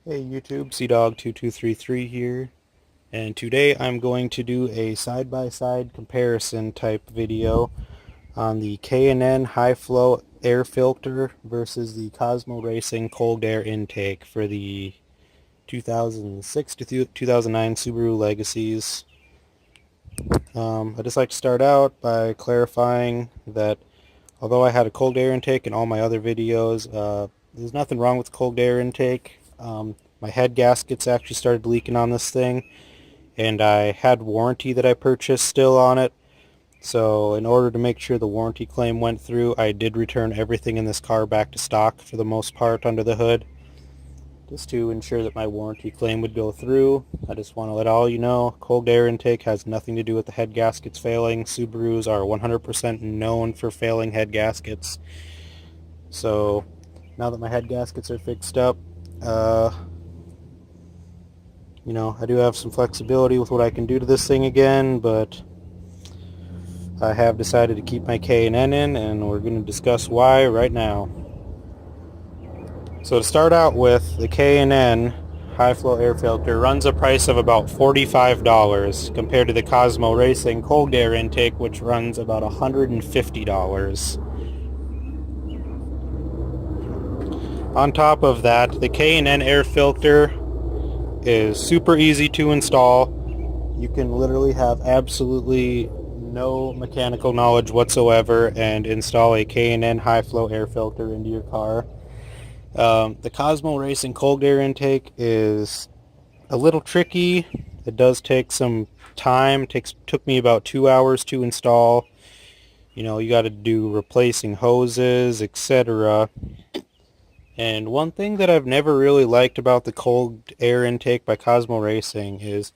Hey YouTube, CDog2233 here, and today I'm going to do a side-by-side comparison type video on the K&N high flow air filter versus the Cosmo Racing cold air intake for the 2006 to 2009 Subaru Legacies. I'd just like to start out by clarifying that although I had a cold air intake in all my other videos, there's nothing wrong with the cold air intake. My head gaskets actually started leaking on this thing, and I had warranty that I purchased still on it. So in order to make sure the warranty claim went through, I did return everything in this car back to stock for the most part under the hood, just to ensure that my warranty claim would go through. I just want to let all you know, cold air intake has nothing to do with the head gaskets failing. Subarus are 100% known for failing head gaskets. So now that my head gaskets are fixed up, I do have some flexibility with what I can do to this thing again, but I have decided to keep my K&N in, and we're going to discuss why right now. So to start out with, the K&N high flow air filter runs a price of about $45 compared to the Cosmo Racing cold air intake, which runs about $150. On top of that, the K&N air filter is super easy to install. You can literally have absolutely no mechanical knowledge whatsoever and install a K&N high flow air filter into your car. The Cosmo Racing cold air intake is a little tricky. It does take some time. Took me about 2 hours to install. You got to do replacing hoses, etc. And one thing that I've never really liked about the cold air intake by Cosmo Racing is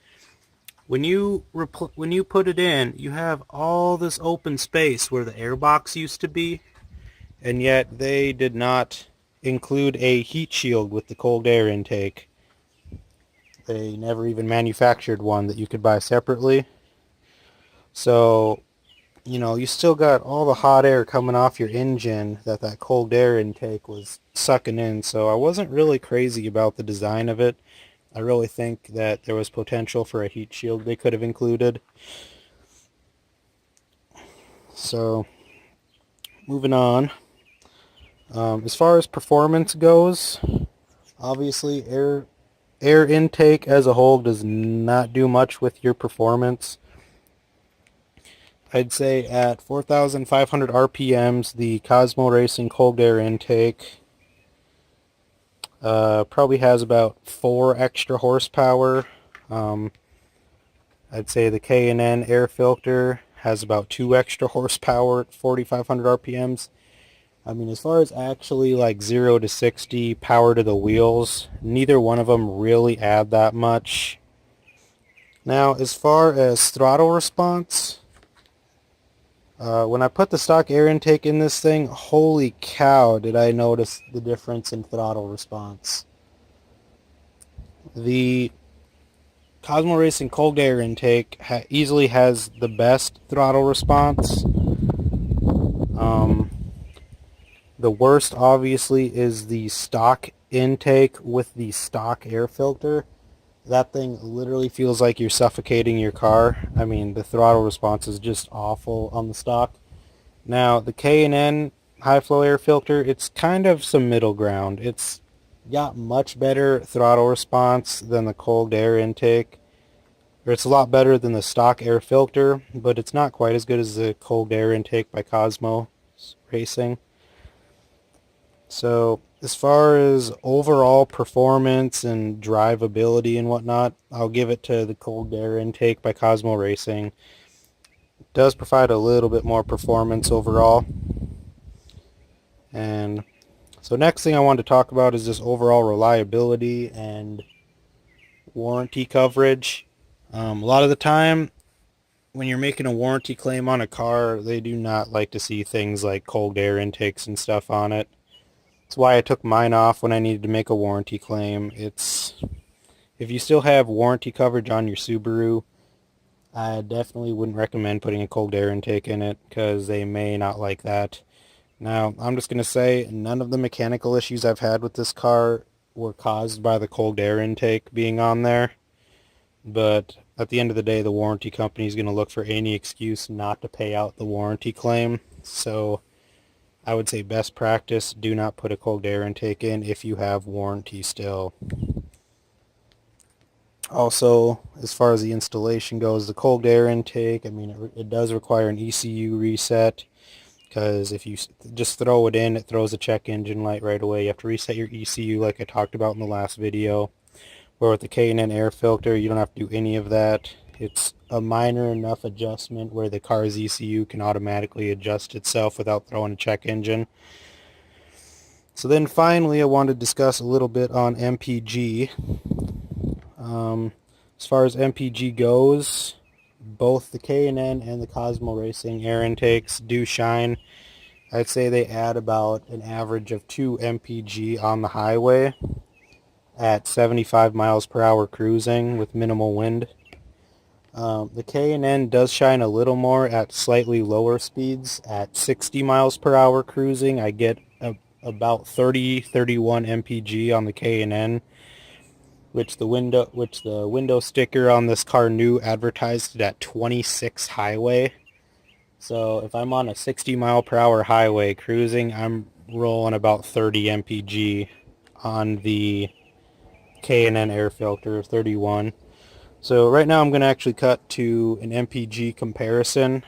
when you put it in, you have all this open space where the air box used to be, and yet they did not include a heat shield with the cold air intake. They never even manufactured one that you could buy separately. So, you still got all the hot air coming off your engine that cold air intake was sucking in. So I wasn't really crazy about the design of it. I really think that there was potential for a heat shield they could have included. So, moving on. As far as performance goes, obviously air intake as a whole does not do much with your performance. I'd say at 4,500 RPMs, the Cosmo Racing cold air intake probably has about 4 extra horsepower. I'd say the K&N air filter has about 2 extra horsepower at 4,500 RPMs. I mean, as far as actually like 0 to 60 power to the wheels, neither one of them really add that much. Now, as far as throttle response, when I put the stock air intake in this thing, holy cow, did I notice the difference in throttle response. The Cosmo Racing cold air intake easily has the best throttle response. The worst, obviously, is the stock intake with the stock air filter. That thing literally feels like you're suffocating your car. I mean, the throttle response is just awful on the stock. Now, the K&N high flow air filter, it's kind of some middle ground. It's got much better throttle response than the cold air intake. Or it's a lot better than the stock air filter, but it's not quite as good as the cold air intake by Cosmo Racing. So as far as overall performance and drivability and whatnot, I'll give it to the cold air intake by Cosmo Racing. It does provide a little bit more performance overall. And so next thing I want to talk about is just overall reliability and warranty coverage. A lot of the time when you're making a warranty claim on a car, they do not like to see things like cold air intakes and stuff on it. That's why I took mine off when I needed to make a warranty claim. If you still have warranty coverage on your Subaru, I definitely wouldn't recommend putting a cold air intake in it because they may not like that. Now, I'm just going to say none of the mechanical issues I've had with this car were caused by the cold air intake being on there. But at the end of the day, the warranty company is going to look for any excuse not to pay out the warranty claim. So I would say best practice, do not put a cold air intake in if you have warranty still. Also, as far as the installation goes, the cold air intake, I mean, it does require an ECU reset, because if you just throw it in, it throws a check engine light right away. You have to reset your ECU like I talked about in the last video. Where with the K&N air filter, you don't have to do any of that. It's a minor enough adjustment where the car's ECU can automatically adjust itself without throwing a check engine. So then finally, I want to discuss a little bit on MPG. As far as MPG goes, both the K&N and the Cosmo Racing air intakes do shine. I'd say they add about an average of 2 MPG on the highway at 75 miles per hour cruising with minimal wind. The K&N does shine a little more at slightly lower speeds. At 60 miles per hour cruising, I get about 31 MPG on the K&N, which the window sticker on this car new advertised it at 26 highway. So if I'm on a 60 mile per hour highway cruising, I'm rolling about 30 MPG on the K&N air filter, 31. So right now I'm going to actually cut to an MPG comparison.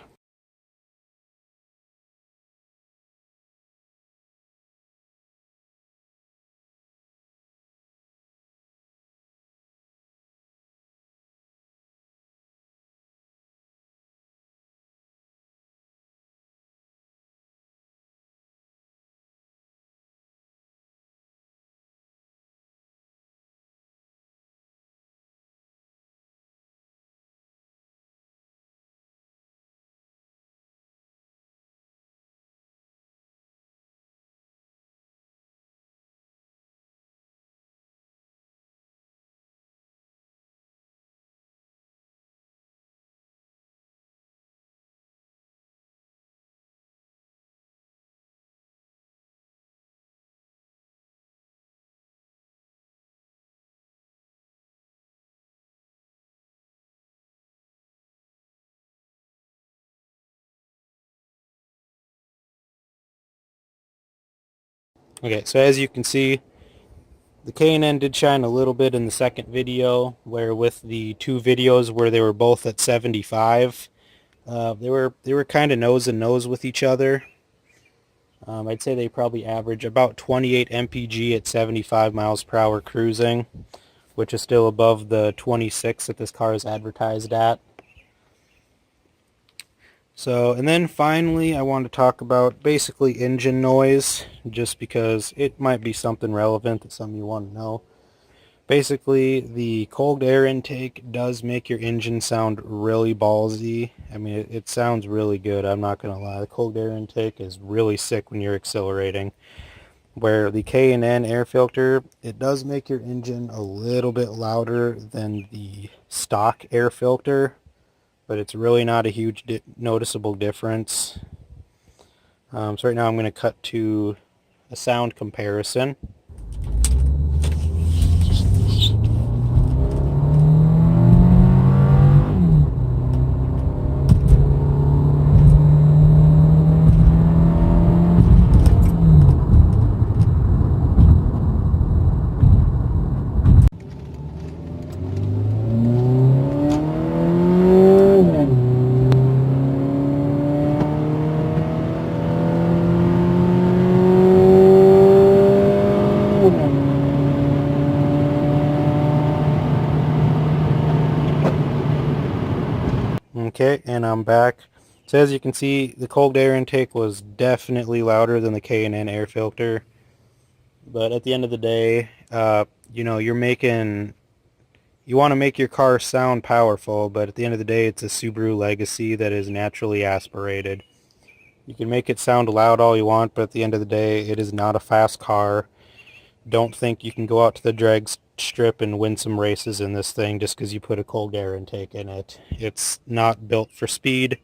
Okay, so as you can see, the K&N did shine a little bit in the second video, where with the two videos where they were both at 75, they were kind of nose and nose with each other. I'd say they probably average about 28 mpg at 75 miles per hour cruising, which is still above the 26 that this car is advertised at. So, and then finally I want to talk about basically engine noise, just because it might be something relevant that some of you want to know. Basically, the cold air intake does make your engine sound really ballsy. I mean, it sounds really good, I'm not going to lie. The cold air intake is really sick when you're accelerating. Where the K&N air filter, it does make your engine a little bit louder than the stock air filter, but it's really not a huge noticeable difference. So right now I'm going to cut to a sound comparison. Okay, and I'm back. So as you can see, the cold air intake was definitely louder than the K&N air filter. But at the end of the day, you know, you want to make your car sound powerful, but at the end of the day, it's a Subaru Legacy that is naturally aspirated. You can make it sound loud all you want, but at the end of the day, it is not a fast car. Don't think you can go out to the drag strip and win some races in this thing just because you put a cold air intake in it. It's not built for speed.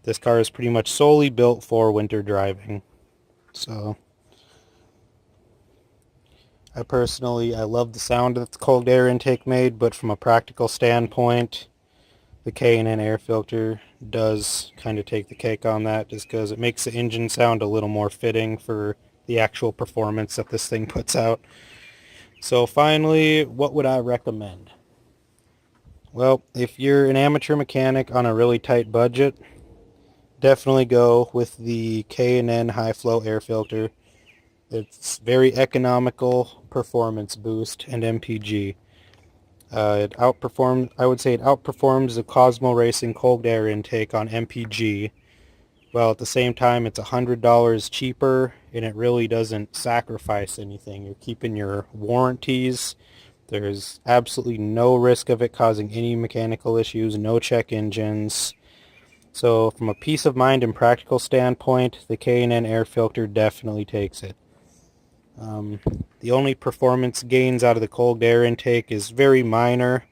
This car is pretty much solely built for winter driving. So I love the sound that the cold air intake made, but from a practical standpoint, the K&N air filter does kind of take the cake on that, just because it makes the engine sound a little more fitting for the actual performance that this thing puts out. So finally, what would I recommend? Well, if you're an amateur mechanic on a really tight budget, definitely go with the K&N high flow air filter. It's very economical performance boost and MPG. I would say it outperforms the Cosmo Racing cold air intake on MPG. While at the same time it's $100 cheaper, and it really doesn't sacrifice anything. You're keeping your warranties. There's absolutely no risk of it causing any mechanical issues, no check engines. So from a peace of mind and practical standpoint, the K&N air filter definitely takes it. The only performance gains out of the cold air intake is very minor,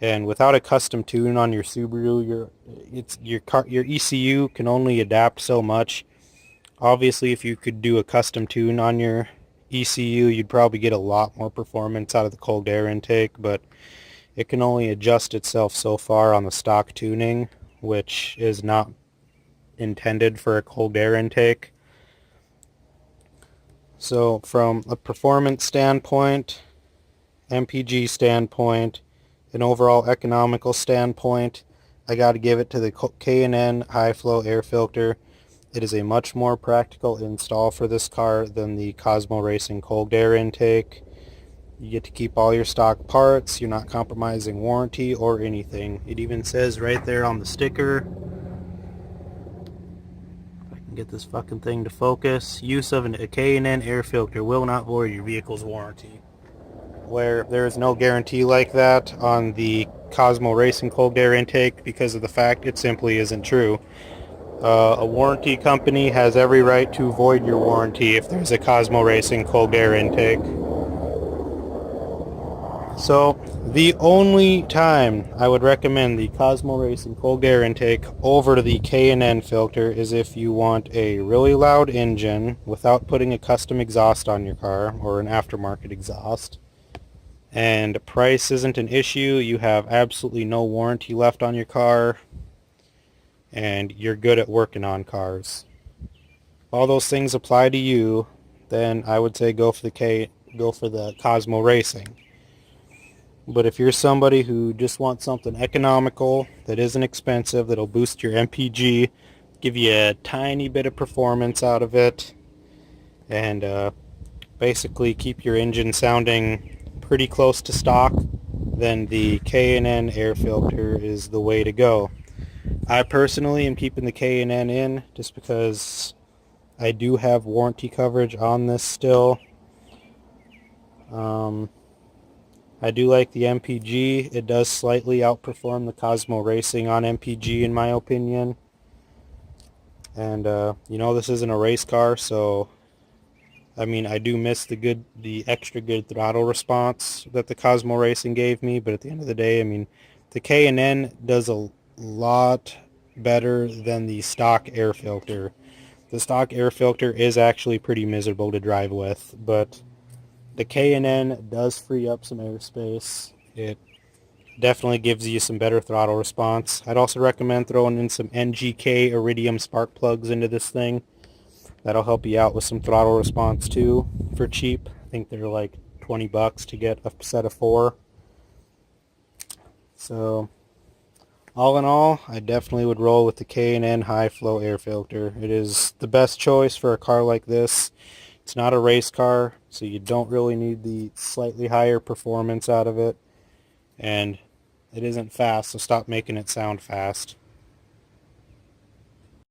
and without a custom tune on your Subaru, your ECU can only adapt so much. Obviously, if you could do a custom tune on your ECU, you'd probably get a lot more performance out of the cold air intake, but it can only adjust itself so far on the stock tuning, which is not intended for a cold air intake. So from a performance standpoint, MPG standpoint, an overall economical standpoint, I got to give it to the K&N high flow air filter. It is a much more practical install for this car than the Cosmo Racing cold air intake. You get to keep all your stock parts. You're not compromising warranty or anything. It even says right there on the sticker, if I can get this fucking thing to focus, use of a K&N air filter will not void your vehicle's warranty. Where there is no guarantee like that on the Cosmo Racing cold air intake because of the fact it simply isn't true. A warranty company has every right to void your warranty if there's a Cosmo Racing cold air intake. So the only time I would recommend the Cosmo Racing cold air intake over the K&N filter is if you want a really loud engine without putting a custom exhaust on your car or an aftermarket exhaust. And price isn't an issue. You have absolutely no warranty left on your car, and you're good at working on cars. If all those things apply to you, then I would say go for the Cosmo Racing. But if you're somebody who just wants something economical, that isn't expensive, that'll boost your MPG, give you a tiny bit of performance out of it, and basically keep your engine sounding pretty close to stock, then the K&N air filter is the way to go. I personally am keeping the K&N in just because I do have warranty coverage on this still. I do like the MPG. It does slightly outperform the Cosmo Racing on MPG in my opinion. And this isn't a race car, so I mean, I do miss the extra good throttle response that the Cosmo Racing gave me, but at the end of the day, I mean, the K&N does a lot better than the stock air filter. The stock air filter is actually pretty miserable to drive with, but the K&N does free up some airspace. It definitely gives you some better throttle response. I'd also recommend throwing in some NGK Iridium spark plugs into this thing. That'll help you out with some throttle response too for cheap. I think they're like $20 to get a set of 4. So all in all, I definitely would roll with the K&N high flow air filter. It is the best choice for a car like this. It's not a race car, so you don't really need the slightly higher performance out of it. And it isn't fast, so stop making it sound fast.